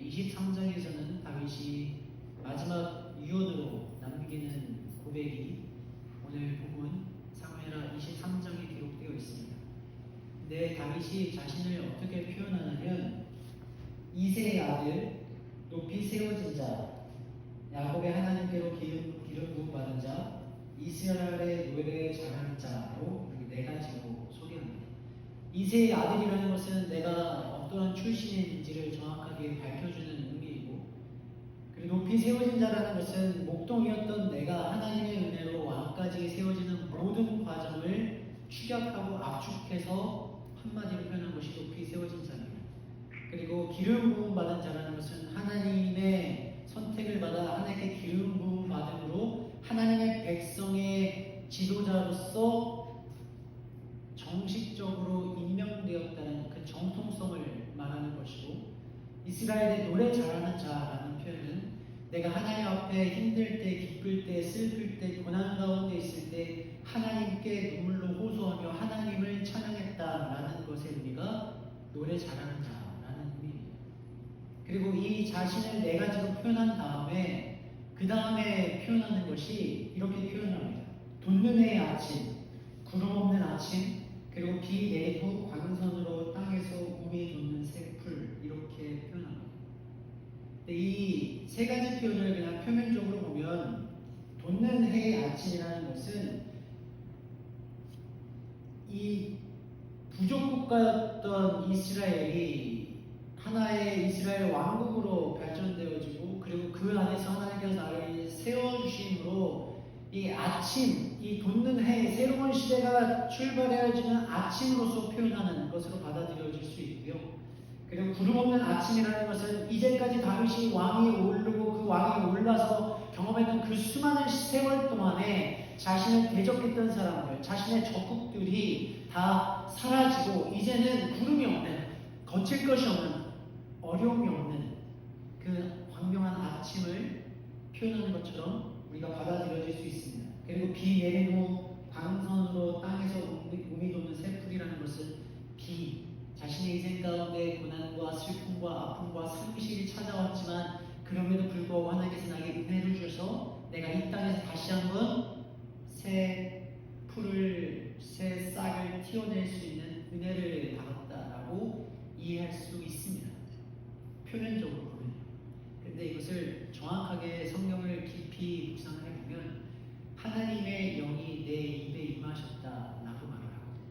23장에서는 다윗이 마지막 유언으로 남기는 고백이 오늘 본문 사무엘하 23장에 기록되어 있습니다. 근데 다윗이 자신을 어떻게 표현하냐면 이새의 아들, 높이 세워진 자, 야곱의 하나님께로 기름 부음 받은 자, 이스라엘의 노래에 잘하는 자로 이렇게 네 가지로 소개합니다. 이새의 아들이라는 것은 내가 어떠한 출신인지를 정확하게 밝혀주는 의미이고, 그리고 높이 세워진 자라는 것은 목동이었던 내가 하나님의 은혜로 왕까지 세워지는 모든 과정을 축약하고 압축해서 한마디로 표현한 것이 높이 세워진 자입니다. 그리고 기름 부음 받은 자라는 것은 하나님의 선택을 받아 하나님께 기름 부음 받음으로 하나님의 백성의 지도자로서 정식적으로 임명되었다는 그 정통성을 말하는 것이고, 이스라엘의 노래 잘하는 자라는 표현은 내가 하나님 앞에 힘들 때, 기쁠 때, 슬플 때, 고난 가운데 있을 때 하나님께 눈물로 호소하며 하나님을 찬양했다라는 것의 의미가 노래 잘하는 자라는 의미입니다. 그리고 이 자신을 네 가지로 표현한 다음에 그 다음에 표현하는 것이 이렇게 표현합니다. 돋는 해의 아침, 구름 없는 아침, 그리고 비 내리고 광선으로 땅에서 우미 돋는 새풀, 이렇게 표현합니다. 이 세 가지 표현을 그냥 표면적으로 보면 돋는 해의 아침이라는 것은 이 부족국가였던 이스라엘이 하나의 이스라엘 왕국으로 발전되어지고, 그리고 그 안에서 하나님께서 나를 세워주심으로 이 아침, 이 돋는 해, 새로운 시대가 출발해지는 아침으로서 표현하는 것으로 받아들여질 수 있고요. 그리고 구름 없는 아침이라는 것은 이제까지 다윗이 왕이 오르고 그 왕이 올라서 경험했던 그 수많은 세월 동안에 자신을 대적했던 사람들, 자신의 적국들이 다 사라지고 이제는 구름이 없는, 거칠 것이 없는, 어려움이 없는 그 광명한 아침을 표현하는 것처럼 우리가 받아들여질 수 있습니다. 그리고 비 내리고 광선으로 땅에서 우미 돋는 새풀이라는 것은 자신의 인생 가운데 고난과 슬픔과 아픔과 상실이 찾아왔지만 그럼에도 불구하고 하나님께서 나에게 은혜를 주셔서 내가 이 땅에서 다시 한번 새 풀을, 새 싹을 틔워낼 수 있는 은혜를 받았다라고 이해할 수 있습니다. 표면적으로 보면. 그런데 이것을 정확하게 성경을 깊이 묵상을 해보면 하나님의 영이 내 입에 임하셨다라고 말을 하거든요.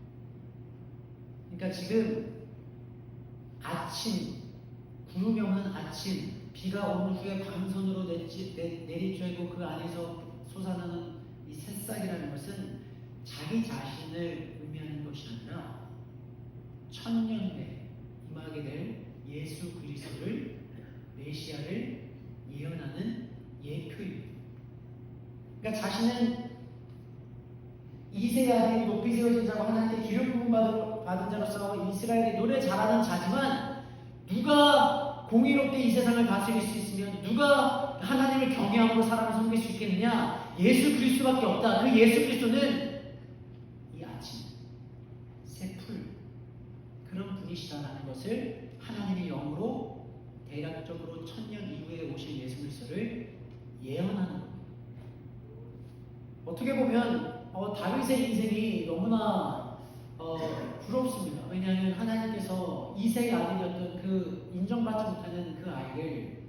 그러니까 지금 아침, 구름이 없는 아침, 비가 온 후에 광선으로 내리쬐고 그 안에서 솟아나는 이 새싹이라는 것은 자기 자신을 의미하는 것이 아니라 천년 후에 임하게 될 예수 그리스도를, 메시아를 예언하는 예표입니다. 그러니까 자신은 이새의 아들이 높이 세워진 자고 하나님께 기름 부음 받은 자로서 이스라엘이 노래 잘하는 자지만 누가 공의롭게 이 세상을 다스릴 수 있으며 누가 하나님을 경외함으로 사람을 섬길 수 있겠느냐? 예수 그리스도밖에 없다. 그 예수 그리스도는 이 아침, 새 풀, 그런 분이시다라는 것을 하나님의 영으로 대략적으로 1000년 이후에 오실 예수 그리스도를 예언하는 겁니다. 어떻게 보면 다윗의 인생이 너무나 부럽습니다. 왜냐하면 하나님께서 이새의 아들이었던 그 인정받지 못하는 그 아이를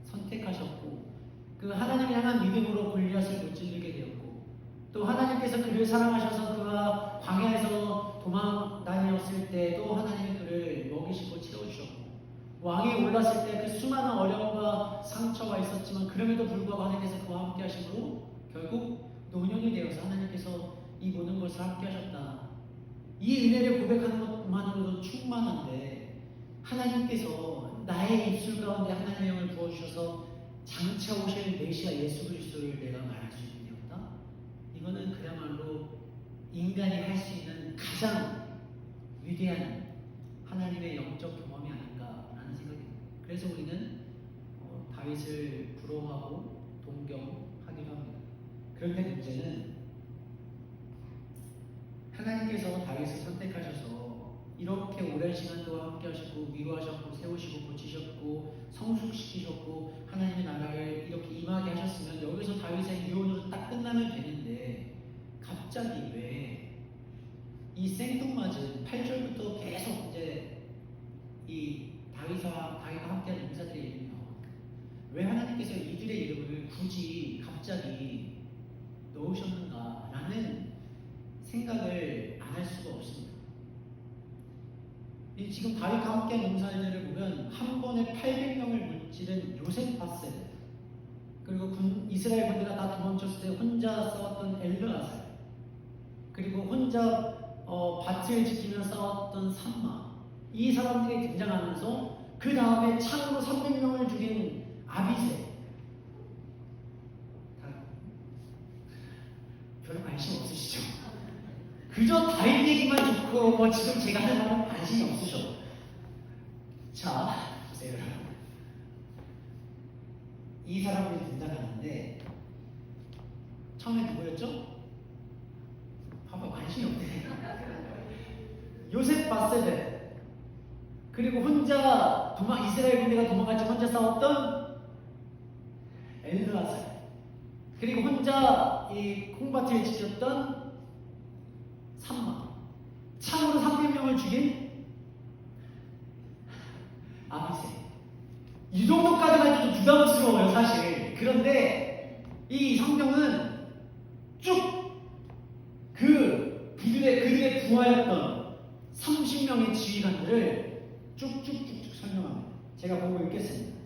선택하셨고, 그 하나님을 향한 믿음으로 골리앗을 무찌르게 되었고, 또 하나님께서 그를 사랑하셔서 그가 광야에서 도망 다녔을 때도 하나님이 그를 먹이시고 채워주셨고, 왕이 올랐을 때 그 수많은 어려움과 상처가 있었지만 그럼에도 불구하고 하나님께서 그와 함께 하심으로 결국 노년이 되어서 하나님께서 이 모든 것을 함께 하셨다. 이 은혜를 고백하는 것만으로도 충만한데 하나님께서 나의 입술 가운데 하나님의 영을 부어주셔서 장차 오실 메시아 예수 그리스도를 내가 말할 수 있는 되었다. 이거는 그야말로 인간이 할 수 있는 가장 위대한 하나님의 영적 경험이 아닌가라는 생각입니다. 그래서 우리는 다윗을 부러워하고 동경하기도 합니다. 그런데 문제는 하나님께서 다윗을 선택하셔서 이렇게 오랜 시간 동안 함께 하셨고 하셨고 위로하셨고 세우시고 고치셨고 성숙시키셨고 하나님의 나라를 이렇게 임하게 하셨으면 여기서 다윗의 유언으로 딱 끝나면 되는데 갑자기 왜 이 생뚱맞은 8절부터 계속 이제 이 다윗과 함께한 용사들의 이름이 나와. 왜 하나님께서 이들의 이름을 굳이 갑자기 넣으셨는가라는 생각을 안 할 수가 없습니다. 이 지금 다윗과 함께한 용사들을 보면 한 번에 800명을 무찌른 요셉바셀, 그리고 이스라엘 군대가 다 도망쳤을 때 혼자 싸웠던 엘르아살, 그리고 혼자 밭을 지키며 싸웠던 삼마, 이 사람들이 등장하면서 그 다음에 창으로 300명을 죽인 아비새. 별로 관심 없으시죠? 그저 다윗 얘기만 듣고 지금 제가 하는 말은 관심이 없으셔. 자, 보세요 여러분. 이 사람들이 등장하는데 처음에 누구였죠? 봐봐, 관심이 없대. 요셉 바세벳, 그리고 혼자 이스라엘 군대가 도망갈 때 혼자 싸웠던 엘드라살, 그리고 혼자 이 콩밭을 지켰던 삼마, 참으로 300명을 죽인 아비새. 이 정도까지만 해도 부담스러워요 사실. 그런데 이 성경은 쭉 그들의 부하였던 30명의 지휘관들을 쭉쭉쭉쭉 설명합니다. 제가 보고 읽겠습니다.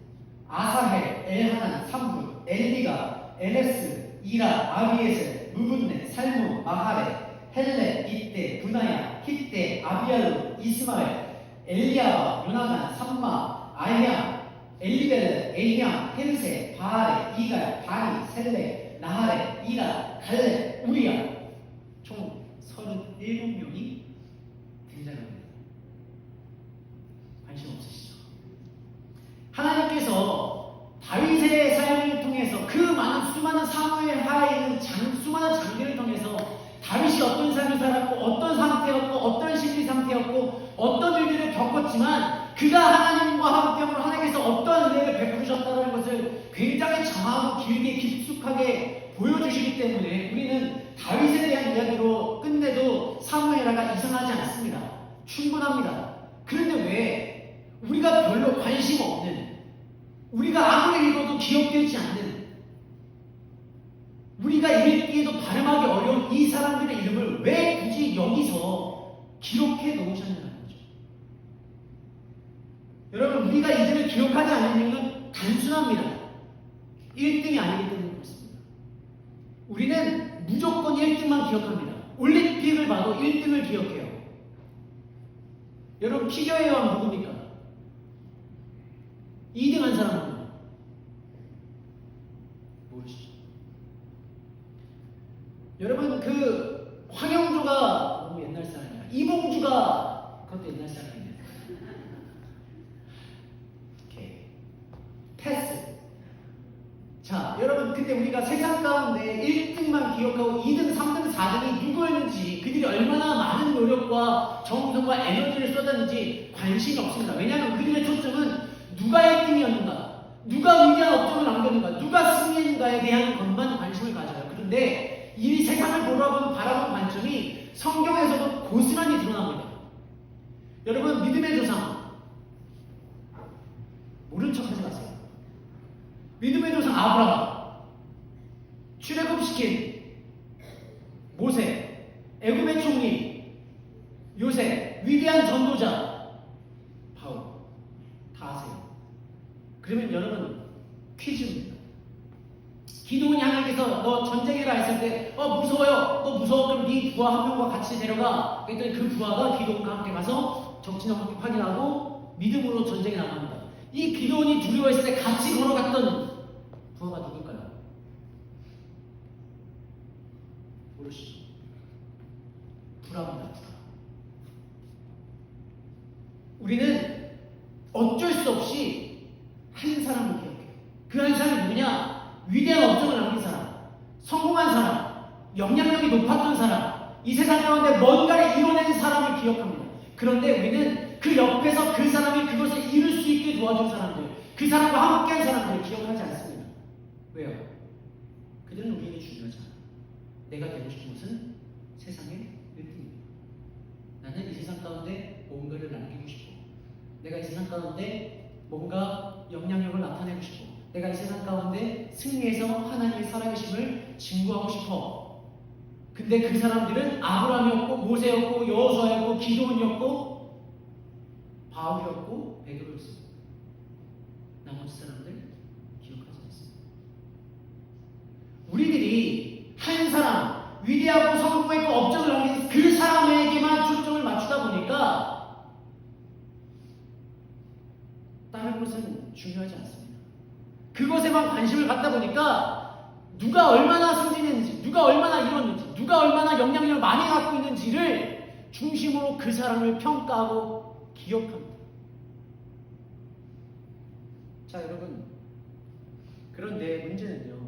아사헬, 엘하난, 삼분, 엘리가, 엘레스, 이라, 아비에셀, 무분네, 살몬, 마하레, 헬레, 이떼, 분하야, 히떼, 아비알루, 이스마엘, 엘리야바, 요나단, 삼마, 아이양, 엘리벨레, 에히양, 헬세, 바하레, 이갈, 바니, 셀레, 나하레, 이라, 갈레, 우리야, 총 37명이 등장합니다. 관심 없으시죠? 하나님께서 다윗의 삶을 통해서 그 수많은 사무엘 하에 있는 수많은 장면을 통해서 다윗이 어떤 삶을 살았고 어떤 상태였고 어떤 심리 상태였고 어떤 일들을 겪었지만 그가 하나님과 함께함으로 하나님께서 어떤 은혜를 베푸셨다는 것을 굉장히 정하고 길게 깊숙하게 보여주시기 때문에 우리는 다윗에 대한 이야기로 끝내도 사무엘하가 이상하지 않습니다. 충분합니다. 그런데 왜 우리가 별로 관심 없는, 우리가 아무리 읽어도 기억되지 않는, 우리가 읽기에도 발음하기 어려운 이 사람들의 이름을 왜 굳이 여기서 기록해 놓으셨냐는 거죠. 여러분, 우리가 이들을 기록하지 않는 이유는 단순합니다. 1등이 아니기 때문에 그렇습니다. 우리는 무조건 1등만 기억합니다. 올림픽을 봐도 1등을 기억해요. 여러분, 피겨의 왕 누굽니까? 2등 한 사람은 모르시죠? 여러분, 그 황영조가 너무 옛날 사람이야. 이봉주가 그것도 옛날 사람이에요. 오케이. 패스. 자, 여러분, 근데 우리가 세상 가운데 1등만 기억하고 2등, 3등, 4등이 누구였는지, 그들이 얼마나 많은 노력과 정성과 에너지를 쏟았는지 관심이 없습니다. 왜냐하면 그들의 초점은 누가 1등이었는가, 누가 위대한 업적을 남겼는가, 누가 승리했는가에 대한 것만 관심을 가져요. 그런데 이 세상을 바라보는 관점이 성경에서도 고스란히 드러납니다. 여러분, 믿음의 조상, 모른 척 하지 마세요. 믿음의 조상 아브라함, 출애굽시킨 모세, 애굽의 총리 요셉, 위대한 전도자 바울, 다 아세요. 그러면 여러분, 퀴즈입니다. 기도원이 하나님께서 너 전쟁해라 했을 때 무서워요. 너 무서워. 그럼 네 부하 한 명과 같이 데려가. 그랬더니 그 부하가 기도원과 함께 가서 정치를 확인하고 믿음으로 전쟁에 나갑니다. 이 기도원이 두려워했을 때 같이 걸어갔던 부하가 누굴까요? 모르시죠? 불합니다. 우리는 어쩔 수 없이 한 사람을 기억해요. 그 한 사람이 누구냐? 위대한 업적을 남긴 사람, 성공한 사람, 영향력이 높았던 사람, 이 세상 가운데 뭔가를 이뤄낸 사람을 기억합니다. 그런데 우리는 그 옆에서 그 사람이 그것을 이룰 수 있게 도와준 사람들, 그 사람과 함께한 사람들을 기억하지 않습니다. 왜요? 그들은 우리에게 중요하지 않아. 내가 되고 싶은 것은 세상의 1등입니다. 나는 이 세상 가운데 뭔가를 남기고 싶고, 내가 이 세상 가운데 뭔가 영향력을 나타내고 싶고, 내가 이 세상 가운데 승리해서 하나님의 살아계심을 증거하고 싶어. 근데 그 사람들은 아브라함이었고, 모세였고, 여호수아였고, 기도원이었고, 바울이었고, 베드로였습니다. 나머지 사람들 기억하지 않습니다. 우리들이 한 사람, 위대하고 성공했고 업적을 남긴 그 사람에게만 초점을 맞추다 보니까 다른 것은 중요하지 않습니다. 그것에만 관심을 갖다 보니까 누가 얼마나 승진했는지, 누가 얼마나 이뤘는지, 누가 얼마나 영향력을 많이 갖고 있는지를 중심으로 그 사람을 평가하고 기억합니다. 자, 여러분, 그런데 문제는요,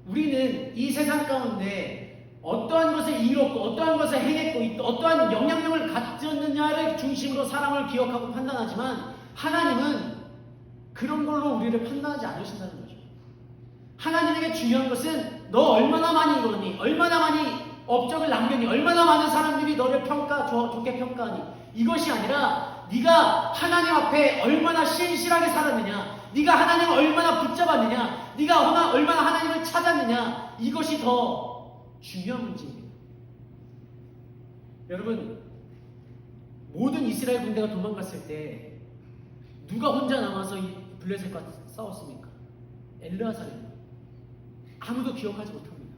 우리는 이 세상 가운데 어떠한 것을 이뤘고 어떠한 것을 행했고 어떠한 영향력을 가졌느냐를 중심으로 사람을 기억하고 판단하지만, 하나님은 그런 걸로 우리를 판단하지 않으신다는 거죠. 하나님에게 중요한 것은 너 얼마나 많이 이뤘니, 얼마나 많이 업적을 남겼니, 얼마나 많은 사람들이 너를 좋게 평가하니, 이것이 아니라 네가 하나님 앞에 얼마나 신실하게 살았느냐, 네가 하나님을 얼마나 붙잡았느냐, 네가 얼마나 하나님을 찾았느냐, 이것이 더 중요한 문제입니다. 여러분, 모든 이스라엘 군대가 도망갔을 때 누가 혼자 남아서 이 블레셋과 싸웠습니까? 엘르아살입니다. 아무도 기억하지 못합니다.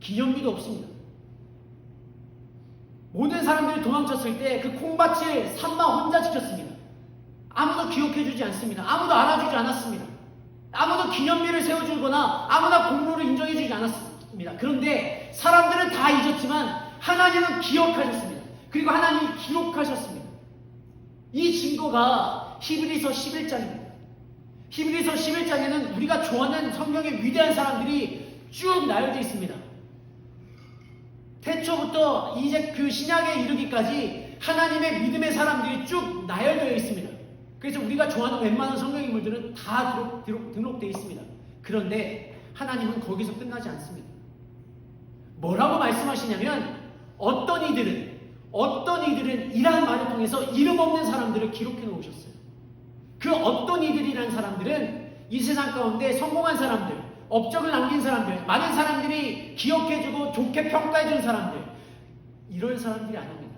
기념비도 없습니다. 모든 사람들이 도망쳤을 때 그 콩밭을 삼마 혼자 지켰습니다. 아무도 기억해주지 않습니다. 아무도 알아주지 않았습니다. 아무도 기념비를 세워주거나 아무나 공로를 인정해주지 않았습니다. 그런데 사람들은 다 잊었지만 하나님은 기억하셨습니다. 그리고 하나님이 기록하셨습니다. 이 증거가 히브리서 11장입니다. 히브리서 11장에는 우리가 좋아하는 성경의 위대한 사람들이 쭉 나열되어 있습니다. 태초부터 이제 그 신약에 이르기까지 하나님의 믿음의 사람들이 쭉 나열되어 있습니다. 그래서 우리가 좋아하는 웬만한 성경 인물들은 다 등록되어 있습니다. 그런데 하나님은 거기서 끝나지 않습니다. 뭐라고 말씀하시냐면 어떤 이들은 이러한 말을 통해서 이름 없는 사람들을 기록해 놓으셨어요. 그 어떤 이들이라는 사람들은 이 세상 가운데 성공한 사람들, 업적을 남긴 사람들, 많은 사람들이 기억해주고 좋게 평가해준 사람들, 이런 사람들이 아닙니다.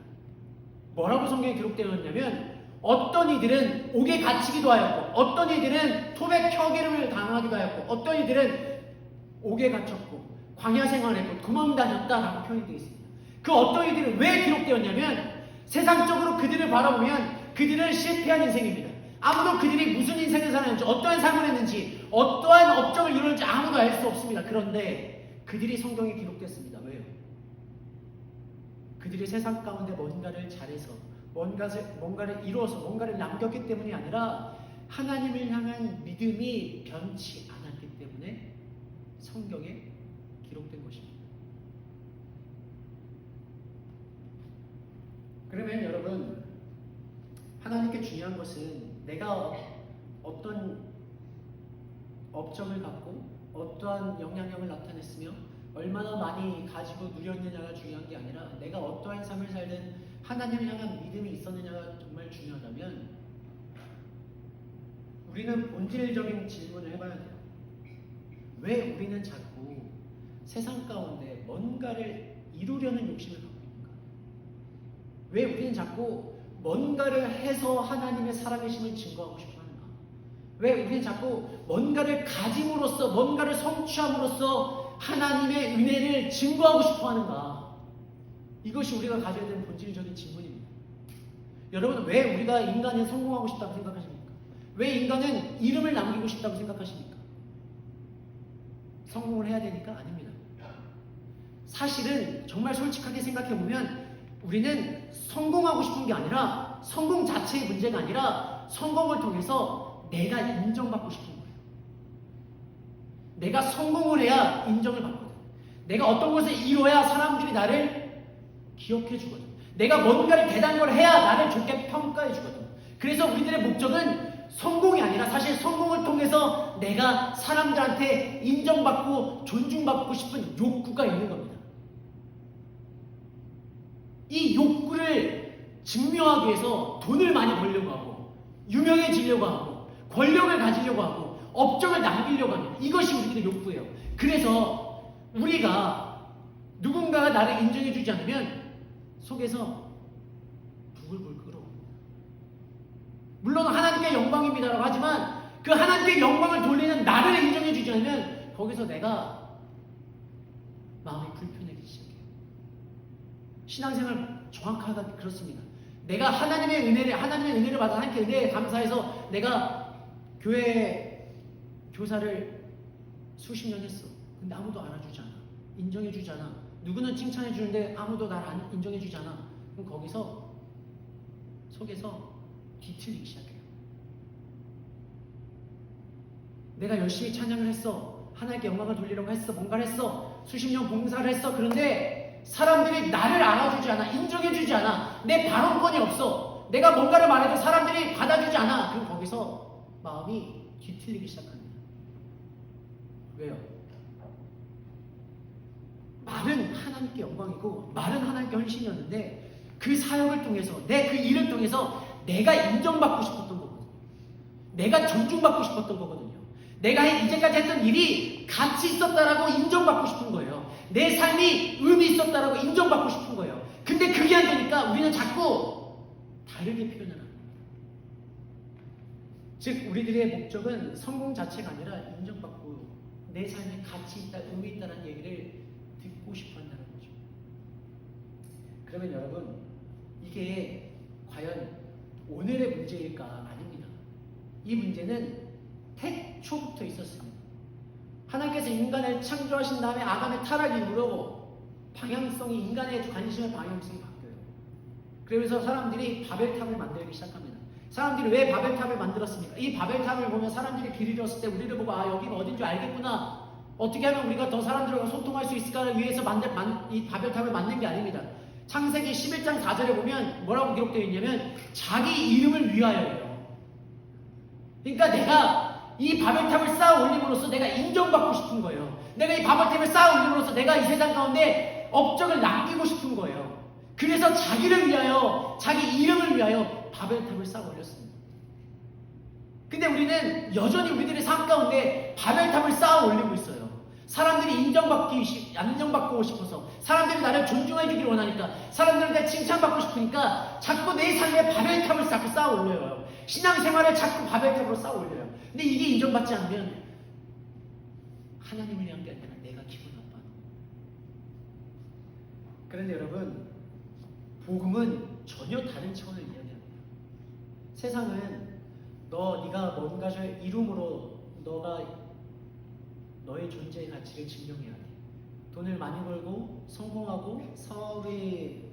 뭐라고 성경에 기록되어 있냐면 어떤 이들은 옥에 갇히기도 하였고, 어떤 이들은 토백 혀기름을 당하기도 하였고, 어떤 이들은 옥에 갇혔고 광야 생활했고 도망다녔다라고 표현되어 있습니다. 그 어떤 이들은 왜 기록되었냐면 세상적으로 그들을 바라보면 그들은 실패한 인생입니다. 아무도 그들이 무슨 인생을 살았는지, 어떠한 삶을 했는지, 어떠한 업적을 이루는지 아무도 알 수 없습니다. 그런데 그들이 성경에 기록됐습니다. 왜요? 그들이 세상 가운데 뭔가를 잘해서 뭔가를 이루어서 뭔가를 남겼기 때문이 아니라 하나님을 향한 믿음이 변치 않았기 때문에 성경에 기록된 것입니다. 그러면 여러분, 하나님께 중요한 것은 내가 어떤 업적을 갖고 어떠한 영향력을 나타냈으며 얼마나 많이 가지고 누렸느냐가 중요한 게 아니라 내가 어떠한 삶을 살든 하나님을 향한 믿음이 있었느냐가 정말 중요하다면 우리는 본질적인 질문을 해봐야 돼요. 왜 우리는 자꾸 세상 가운데 뭔가를 이루려는 욕심을 갖고 있는가? 왜 우리는 자꾸 뭔가를 해서 하나님의 살아계심을 증거하고 싶어 하는가? 왜 우리는 자꾸 뭔가를 가짐으로써, 뭔가를 성취함으로써 하나님의 은혜를 증거하고 싶어 하는가? 이것이 우리가 가져야 되는 본질적인 질문입니다. 여러분, 왜 우리가 인간은 성공하고 싶다고 생각하십니까? 왜 인간은 이름을 남기고 싶다고 생각하십니까? 성공을 해야 되니까? 아닙니다. 사실은 정말 솔직하게 생각해보면 우리는 성공하고 싶은 게 아니라, 성공 자체의 문제가 아니라 성공을 통해서 내가 인정받고 싶은 거예요. 내가 성공을 해야 인정을 받거든. 내가 어떤 것을 이뤄야 사람들이 나를 기억해 주거든. 내가 뭔가를 대단한 걸 해야 나를 좋게 평가해 주거든. 그래서 우리들의 목적은 성공이 아니라 사실 성공을 통해서 내가 사람들한테 인정받고 존중받고 싶은 욕구가 있는 겁니다. 이 욕구를 증명하기 위해서 돈을 많이 벌려고 하고 유명해지려고 하고 권력을 가지려고 하고 업적을 남기려고 하는 이것이 우리들의 욕구예요. 그래서 우리가 누군가가 나를 인정해주지 않으면 속에서 부글부글 끓어. 물론 하나님께 영광입니다라고 하지만 그 하나님께 영광을 돌리는 나를 인정해주지 않으면 거기서 내가 마음이 불편해지기 시작해요. 신앙생활 정확하다 그렇습니다. 내가 하나님의 은혜를 받아 하나님께 은혜에 감사해서 내가 교회 교사를 수십 년 했어. 근데 아무도 알아주지 않아. 인정해주지 않아. 누구는 칭찬해주는데 아무도 날 인정해주지 않아. 그럼 거기서 속에서 뒤틀리기 시작해요. 내가 열심히 찬양을 했어. 하나님께 영광을 돌리려고 했어. 뭔가를 했어. 수십 년 봉사를 했어. 그런데 사람들이 나를 알아주지 않아. 인정해주지 않아. 내 발언권이 없어. 내가 뭔가를 말해도 사람들이 받아주지 않아. 그럼 거기서 마음이 뒤틀리기 시작합니다. 왜요? 말은 하나님께 영광이고 말은 하나님께 헌신이었는데 그 사역을 통해서 내 그 일을 통해서 내가 인정받고 싶었던 거거든요. 내가 존중받고 싶었던 거거든요. 내가 이제까지 했던 일이 가치 있었다라고 인정받고 싶은 거예요. 내 삶이 의미 있었다라고 인정받고 싶은 거예요. 근데 그게 안 되니까 우리는 자꾸 다르게 표현을 합니다. 즉 우리들의 목적은 성공 자체가 아니라 인정받고 내 삶에 가치 있다, 의미 있다는 얘기를 듣고 싶어 한다는 거죠. 그러면 여러분 이게 과연 오늘의 문제일까? 아닙니다. 이 문제는 태초부터 있었습니다. 하나님께서 인간을 창조하신 다음에 아담의 타락 이후로 방향성이 인간의 관심의 방향성이 바뀌어요. 그러면서 사람들이 바벨탑을 만들기 시작합니다. 사람들이 왜 바벨탑을 만들었습니까? 이 바벨탑을 보면 사람들이 길을 잃었을 때 우리를 보고 아 여기가 어딘 줄 알겠구나. 어떻게 하면 우리가 더 사람들과 소통할 수 있을까를 위해서 이 바벨탑을 만든 게 아닙니다. 창세기 11장 4절에 보면 뭐라고 기록되어 있냐면 자기 이름을 위하여예요. 그러니까 내가 이 바벨탑을 쌓아 올림으로써 내가 인정받고 싶은 거예요. 내가 이 바벨탑을 쌓아 올림으로써 내가 이 세상 가운데 업적을 남기고 싶은 거예요. 그래서 자기를 위하여 자기 이름을 위하여 바벨탑을 쌓아 올렸습니다. 근데 우리는 여전히 우리들의 삶 가운데 바벨탑을 쌓아 올리고 있어요. 사람들이 인정받고 싶어서 사람들이 나를 존중해 주기를 원하니까 사람들한테 칭찬받고 싶으니까 자꾸 내 삶에 바벨탑을 자꾸 쌓아 올려요. 신앙생활을 자꾸 바벨탑으로 쌓아 올려요. 근데 이게 인정받지 않으면 하나님을 위한 게 아니라 내가 기분 나빠. 그런데 여러분 복음은 전혀 다른 차원을 이야기합니다. 세상은 네가 뭔가를 이룸으로 너의 존재의 가치를 증명해야 돼. 돈을 많이 벌고 성공하고 사업이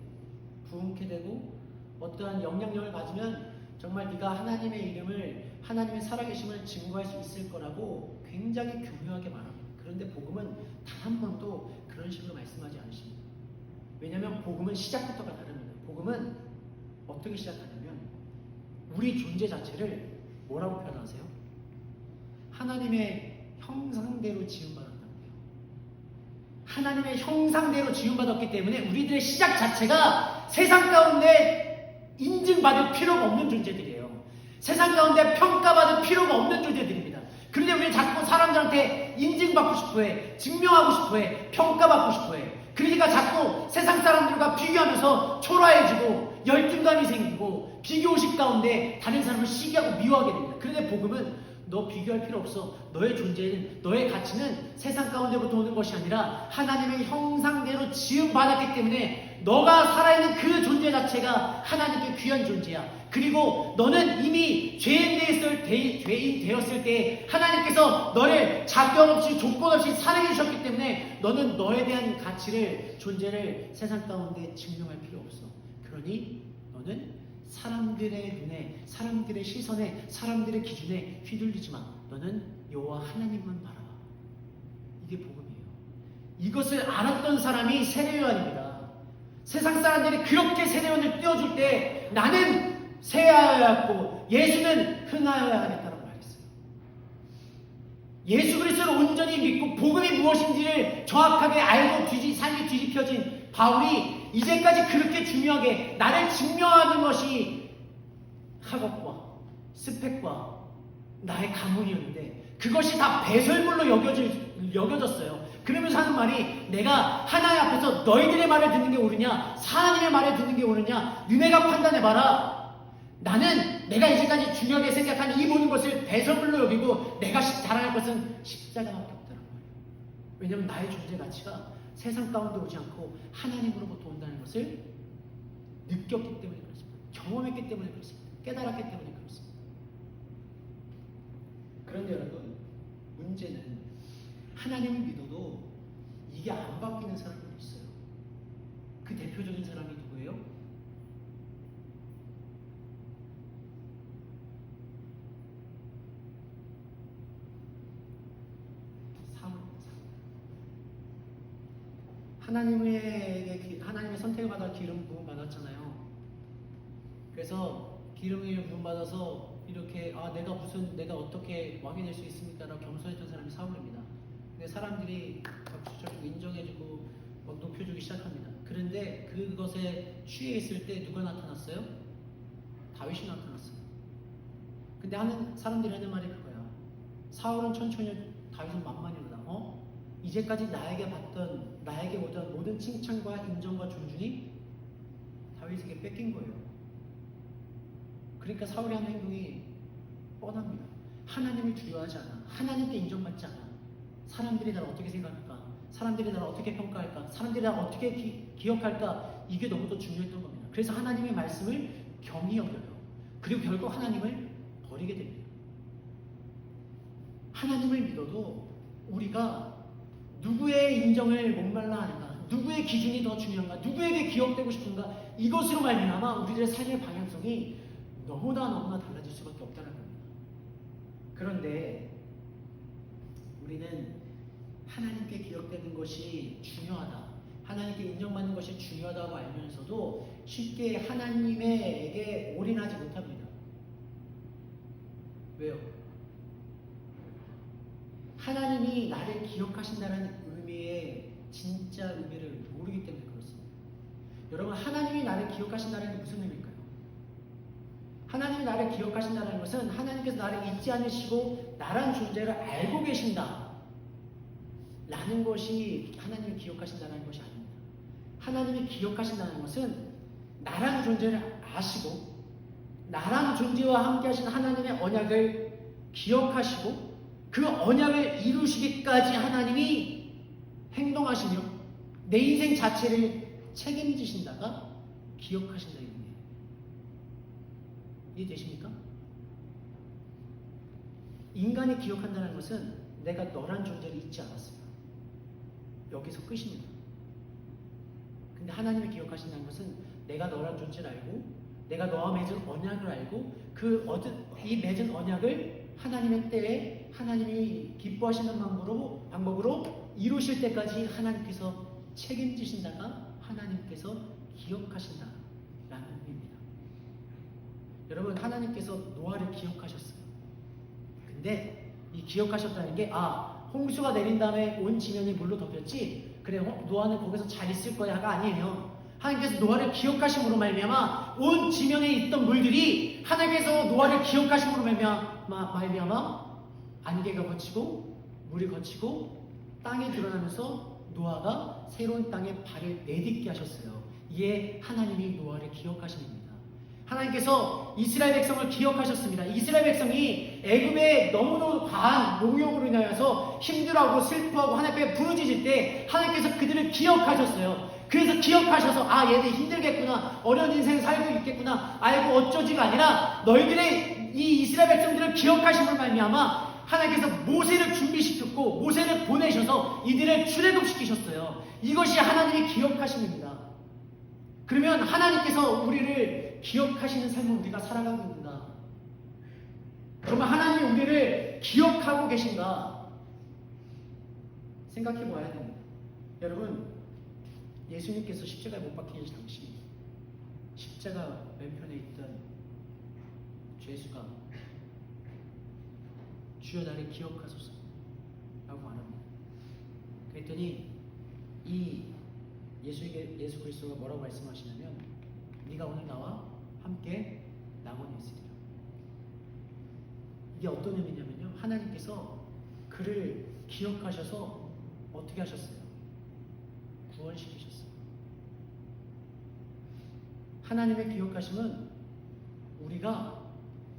부흥케 되고 어떠한 영향력을 가지면 정말 네가 하나님의 이름을 하나님의 살아계심을 증거할 수 있을 거라고 굉장히 교묘하게 말합니다. 그런데 복음은 단 한 번도 그런 식으로 말씀하지 않으십니다. 왜냐하면 복음은 시작부터가 다릅니다. 복음은 어떻게 시작하냐면 우리 존재 자체를 뭐라고 표현하세요? 하나님의 형상대로 지음받았다고요. 하나님의 형상대로 지음받았기 때문에 우리들의 시작 자체가 세상 가운데 인증받을 필요가 없는 존재들이에요. 세상 가운데 평가받을 필요가 없는 존재들입니다. 그런데 우리는 자꾸 사람들한테 인증받고 싶어해, 증명하고 싶어해, 평가받고 싶어해. 그러니까 자꾸 세상 사람들과 비교하면서 초라해지고 열등감이 생기고 비교의식 가운데 다른 사람을 시기하고 미워하게 됩니다. 그런데 복음은 너 비교할 필요 없어. 너의 존재는, 너의 가치는 세상 가운데부터 오는 것이 아니라 하나님의 형상대로 지음받았기 때문에 너가 살아있는 그 존재 자체가 하나님께 귀한 존재야. 그리고 너는 이미 죄인 되었을 때 하나님께서 너를 자격 없이 조건 없이 사랑해 주셨기 때문에 너는 너에 대한 가치를, 존재를 세상 가운데 증명할 필요 없어. 그러니 너는 사람들의 눈에, 사람들의 시선에, 사람들의 기준에 휘둘리지 마. 너는 여호와 하나님만 바라봐. 이게 복음이에요. 이것을 알았던 사람이 세례요한입니다. 세상 사람들이 그렇게 세례원을 띄워줄 때 나는 새하여야 하고 예수는 흥하여야 하겠다고 말했어요. 예수 그리스도를 온전히 믿고 복음이 무엇인지를 정확하게 알고 삶이 뒤집혀진 바울이 이제까지 그렇게 중요하게 나를 증명하는 것이 학업과 스펙과 나의 가문이었는데 그것이 다 배설물로 여겨졌어요. 그러면서 하는 말이 내가 하나님 앞에서 너희들의 말을 듣는 게 옳으냐 하나님의 말을 듣는 게 옳으냐 너네가 판단해봐라. 나는 내가 이제까지 중요하게 생각한 이 모든 것을 배설물로 여기고 내가 자랑할 것은 십자가밖에 없다는 거예요. 왜냐하면 나의 존재 가치가 세상 가운데 오지 않고 하나님으로부터 온다는 것을 느꼈기 때문에 그렇습니다. 경험했기 때문에 그렇습니다. 깨달았기 때문에 그렇습니다. 그런데 여러분, 문제는 하나님을 믿어도 이게 안 바뀌는 사람들이 있어요. 그 대표적인 사람이 누구예요? 하나님의 선택을 받아 기름 부음 받았잖아요. 그래서 기름을 부음 받아서 이렇게 내가 어떻게 왕이 될 수 있습니까라고 겸손했던 사람이 사울입니다. 근데 사람들이 적극적으로 인정해주고 막 높여주기 시작합니다. 그런데 그것에 취해 있을 때 누가 나타났어요? 다윗이 나타났어요. 근데 사람들이 하는 말이 그거야. 사울은 천천히, 다윗은 만만히로다. 이제까지 나에게 오던 모든 칭찬과 인정과 존중이 다윗에게 뺏긴 거예요. 그러니까 사울이 하는 행동이 뻔합니다. 하나님을 두려워하지 않아. 하나님께 인정받지 않아. 사람들이 나를 어떻게 생각할까? 사람들이 나를 어떻게 평가할까? 사람들이 나를 어떻게 기억할까? 이게 너무도 중요했던 겁니다. 그래서 하나님의 말씀을 경히 여겨요. 그리고 결국 하나님을 버리게 됩니다. 하나님을 믿어도 우리가 누구의 인정을 목말라 하는가? 누구의 기준이 더 중요한가? 누구에게 기억되고 싶은가? 이것으로 말미암아 우리들의 삶의 방향성이 너무나 달라질 수밖에 없다는 겁니다. 그런데 우리는 하나님께 기억되는 것이 중요하다, 하나님께 인정받는 것이 중요하다고 알면서도 쉽게 하나님에게 올인하지 못합니다. 왜요? 하나님이 나를 기억하신다는 의미의 진짜 의미를 모르기 때문에 그렇습니다. 여러분, 하나님이 나를 기억하신다는 게 무슨 의미일까요? 하나님이 나를 기억하신다는 것은 하나님께서 나를 잊지 않으시고 나란 존재를 알고 계신다 라는 것이 하나님이 기억하신다는 것이 아닙니다. 하나님이 기억하신다는 것은 나란 존재를 아시고 나란 존재와 함께 하신 하나님의 언약을 기억하시고 그 언약을 이루시기까지 하나님이 행동하시며 내 인생 자체를 책임지신다가 기억하신다 이 의미예요. 이해되십니까? 인간이 기억한다는 것은 내가 너란 존재를 잊지 않았어요. 여기서 끝입니다. 근데 하나님이 기억하신다는 것은 내가 너란 존재를 알고 내가 너와 맺은 언약을 알고 이 맺은 언약을 하나님의 때에 하나님이 기뻐하시는 방법으로 이루실 때까지 하나님께서 책임지신다가 하나님께서 기억하신다라는 의미입니다. 여러분, 하나님께서 노아를 기억하셨어요. 근데 이 기억하셨다는 게 홍수가 내린 다음에 온 지면이 물로 덮였지 그래 노아는 거기서 잘 있을 거야가 아니에요. 하나님께서 노아를 기억하심으로 말미암아 온 지면에 있던 물들이 하나님께서 노아를 기억하심으로 말미암아 안개가 걷히고 물이 걷히고 땅이 드러나면서 노아가 새로운 땅에 발을 내딛게 하셨어요. 이게 하나님이 노아를 기억하심입니다. 하나님께서 이스라엘 백성을 기억하셨습니다. 이스라엘 백성이 애굽의 너무너무 과한 농욕으로 인하여서 힘들어하고 슬퍼하고 하나님께 부르짖을 때 하나님께서 그들을 기억하셨어요. 그래서 기억하셔서 얘들 힘들겠구나, 어려운 인생 살고 있겠구나, 아이고 어쩌지가 아니라 너희들의 이 이스라엘 백성들을 기억하심을 말미암아 하나님께서 모세를 준비시켰고 모세를 보내셔서 이들을 출애굽시키셨어요. 이것이 하나님의 기억하심입니다. 그러면 하나님께서 우리를 기억하시는 삶을 우리가 살아가고 있는가? 정말 하나님이 우리를 기억하고 계신가? 생각해 보아야 됩니다. 여러분, 예수님께서 십자가에 못 박히실 당시 십자가 왼편에 있던 죄수가 주여 나를 기억하소서 라고 말합니다. 그랬더니 이 예수 그리스도가 뭐라고 말씀하시냐면 네가 오늘 나와 함께 낙원에 있으리라. 이게 어떤 의미냐면요, 하나님께서 그를 기억하셔서 어떻게 하셨어요? 구원시키셨어요. 하나님의 기억하심은 우리가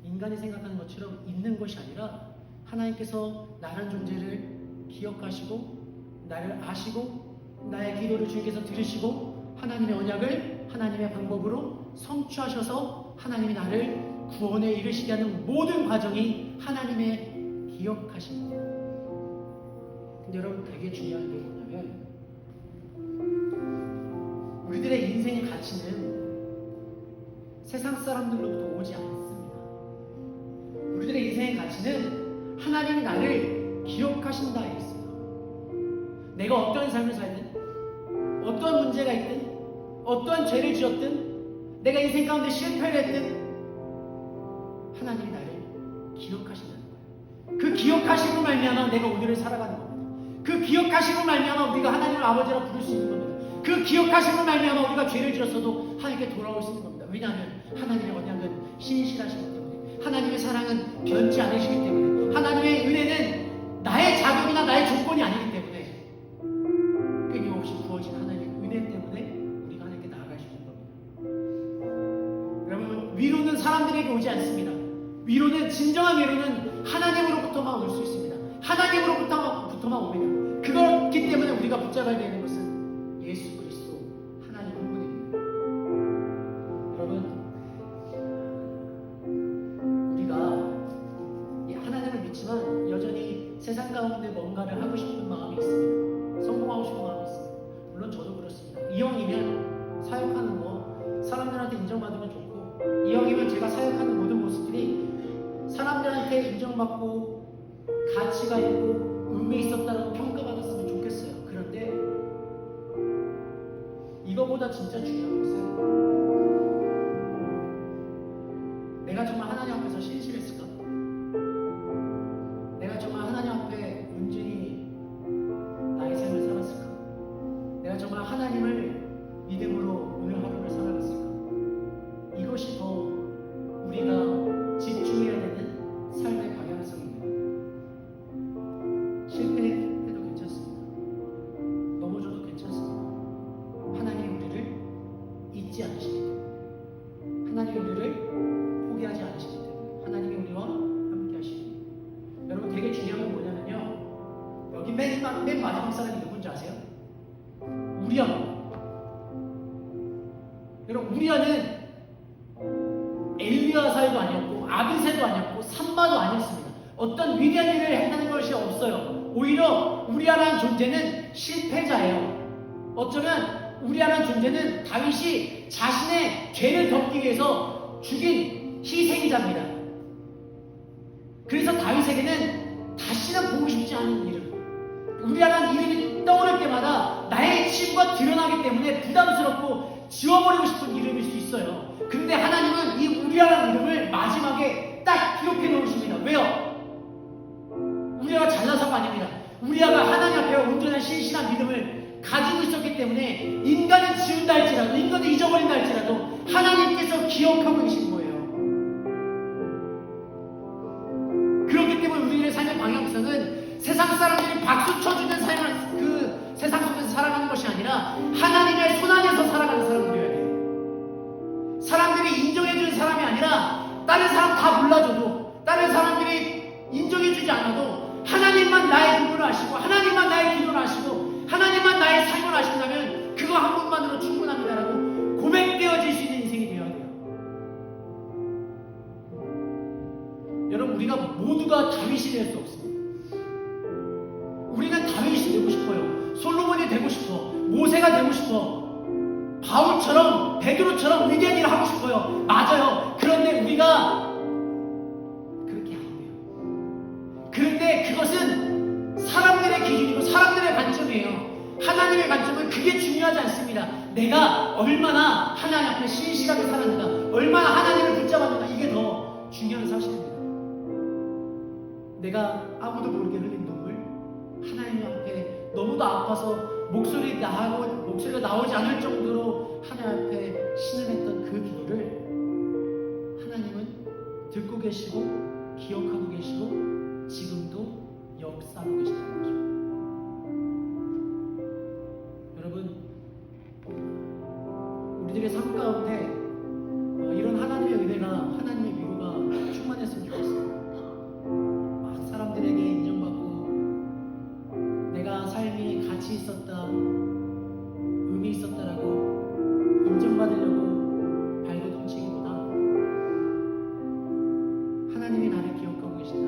인간이 생각하는 것처럼 있는 것이 아니라 하나님께서 나라는 존재를 기억하시고 나를 아시고 나의 기도를 주님께서 들으시고 하나님의 언약을 하나님의 방법으로 성취하셔서 하나님이 나를 구원에 이르시게 하는 모든 과정이 하나님의 기억하십니다. 근데 여러분 되게 중요한 게 뭐냐면 우리들의 인생의 가치는 세상 사람들로부터 오지 않습니다. 우리들의 인생의 가치는 하나님이 나를 기억하신다에 있어요. 내가 어떠한 삶을 살든 어떠한 문제가 있든 어떠한 죄를 지었든 내가 인생 가운데 실패를 했든 하나님이 나를 기억하신다는 거예요. 그 기억하심으로 말미암아 내가 오늘을 살아가는 겁니다. 그 기억하심으로 말미암아 우리가 하나님을 아버지라 부를 수 있는 겁니다. 그 기억하심으로 말미암아 우리가 죄를 지었어도 하나님께 돌아올 수 있는 겁니다. 왜냐하면 하나님의 언약은 신실하시기 때문에, 하나님의 사랑은 변치 않으시기 때문에, 하나님의 은혜는 나의 자격이나 나의 조건이 아니기 때문에, 끊임없이 부어진 하나님의 은혜 때문에 우리가 하나님께 나아갈 수 있는 겁니다. 여러분, 위로는 사람들에게 오지 않습니다. 위로는, 진정한 위로는 하나님으로부터만 올 수 있습니다. 하나님으로부터만 옵니다. 그렇기 때문에 우리가 붙잡아야 되는 것은 예수 그리스도 하나님 한 분입니다. 여러분, 우리가 하나님을 믿지만 여전히 세상 가운데 뭔가를 하고 싶은 마음이 있습니다. 성공하고 싶은 마음이 있습니다. 물론 저도 그렇습니다. 이왕이면 사역하는 거 사람들한테 인정받으면 좋고, 이왕이면 제가 사역하는 모든 모습들이 사람들한테 인정받고 가치가 있고 의미 있었다고 평가받았으면 좋겠어요. 그런데 이거보다 진짜 중요한 것은 내가 정말 하나님 앞에서 신실했을까? 내가 정말 하나님 앞에 온전히 나의 삶을 살았을까? 내가 정말 하나님을 믿음으로 오늘 하루를 살아갔을까? 이것이 더 우리가 집중해야 되는 삶의 방향성입니다. 실패해도 괜찮습니다. 넘어져도 괜찮습니다. 하나님이 우리를 잊지 않으시기 때문에, 하나님이 우리를 포기하지 않으시기 때문에, 하나님이 우리와 함께 하시기 때문에. 여러분, 되게 중요한 건 뭐냐면요, 여기 맨 마지막 사람이 누군지 아세요? 우리아입니다. 여러분, 우리아는 엘리야사도 아니었고 아비새도 아니었고 삼바도 아니었습니다. 어떤 위대한 일을 했다는 것이 없어요. 오히려 우리아라는 존재는 실패자예요. 어쩌면 우리아라는 존재는 다윗이 자신의 죄를 덮기 위해서 죽인 희생자입니다. 그래서 다윗에게는 다시는 보고 싶지 않은 이름, 우리아라는 이름이 떠오를 때마다 나의 친구가 드러나기 때문에 부담스럽고 지워버리고 싶은 이름일 수 있어요. 그런데 하나님은 이 우리아라는 이름을 마지막에 딱 기록해 놓으십니다. 왜요? 우리아가 잘나서가 아닙니다. 우리아가 하나님 앞에 온전한 신실한 믿음을 가지고 있었기 때문에 인간은 지운다 할지라도, 인간은 잊어버린다 할지라도 하나님께서 기억하고 계신 거예요. 그렇기 때문에 우리의 삶의 방향성은 세상 사람들이 박수 쳐주는 삶을 그 세상 속에서 살아가는 것이 아니라 하나님의 손 안에서 살아가는 사람이 되어야 돼요. 사람들이 인정해주는 사람이 아니라 다른 사람 다 몰라줘도, 다른 사람들이 인정해주지 않아도 하나님만 나의 부분을 아시고, 하나님만 나의 기도를 아시고, 하나님만 나의 삶을 아신다면 그거 한 분만으로 충분합니다라고 고백되어질 수 있는 인생이 되어야 돼요. 여러분, 우리가 모두가 다윗이 될 수 없습니다. 우리는 다윗이 되고 싶어요. 솔로몬이 되고 싶어. 모세가 되고 싶어. 바울처럼, 베드로처럼 위대한 일을 하고 싶어요. 맞아요. 그런데 우리가 그렇게 안 돼요. 그런데 그것은 사람들의 기준이고 사람들의 관점이에요. 하나님의 관점은 그게 중요하지 않습니다. 내가 얼마나 하나님 앞에 신실하게 살았는가, 얼마나 하나님을 붙잡았는가, 이게 더 중요한 사실입니다. 내가 아무도 모르게 흘린 눈물, 하나님 앞에 너무도 아파서 목소리가 나오지 않을 정도로 하나님 앞에 신음했던 그 기도를 하나님은 듣고 계시고 기억하고 계시고 지금도 역사하고 계시다는 거죠. 여러분, 우리들의 삶 가운데 이런 하나님의 은혜가, 하나님의 위로가 충만했으면 좋겠어요. 막 사람들에게 인정받고 내가 삶이 가치 있었다, 의미 있었다라고 인정받으려고 발버둥치기보다 하나님이 나를 기억하고 계시다,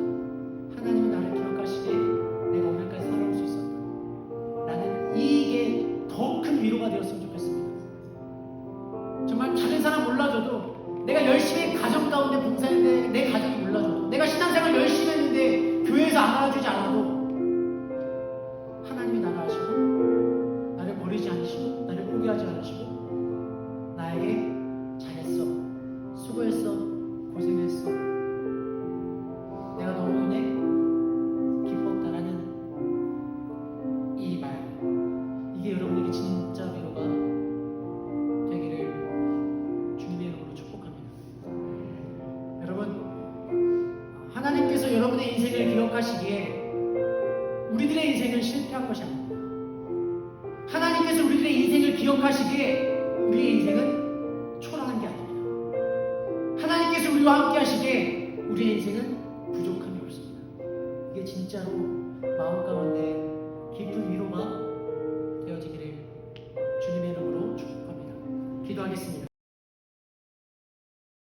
하나님이 나를 기억하시기에 내가 오늘까지 살아올 수 있었다 라는 이게 더 큰 위로가 되었으면 좋겠습니다. 정말 다른 사람 몰라줘도, 내가 열심히 가정 가운데 봉사했는데 내 가족이 몰라줘도, 내가 신앙생활 열심히 했는데 교회에서 안 알아주지 않아도 하나님이 나를 아시고 나를 버리지 않으시고 나를 포기하지 않으시고 나에게 잘했어, 수고했어, 고생했어, 내가 너로 인해 기뻤다라는 이 말, 이게 여러분에게 진짜 위로가 되기를 주님의 이름으로 축복합니다. 여러분, 하나님께서 여러분의 인생을 기억하시기에 우리들의 인생은 실패한 것이 아닙니다. 하나님께서 우리들의 인생을 기억하시기에 우리의 인생은 초라한 게 아닙니다. 하나님께서 우리와 함께 하시기에 우리의 인생은 부족함이 없습니다. 이게 진짜로 마음 가운데 깊은 위로가 되어지기를 주님의 이름으로 축복합니다. 기도하겠습니다.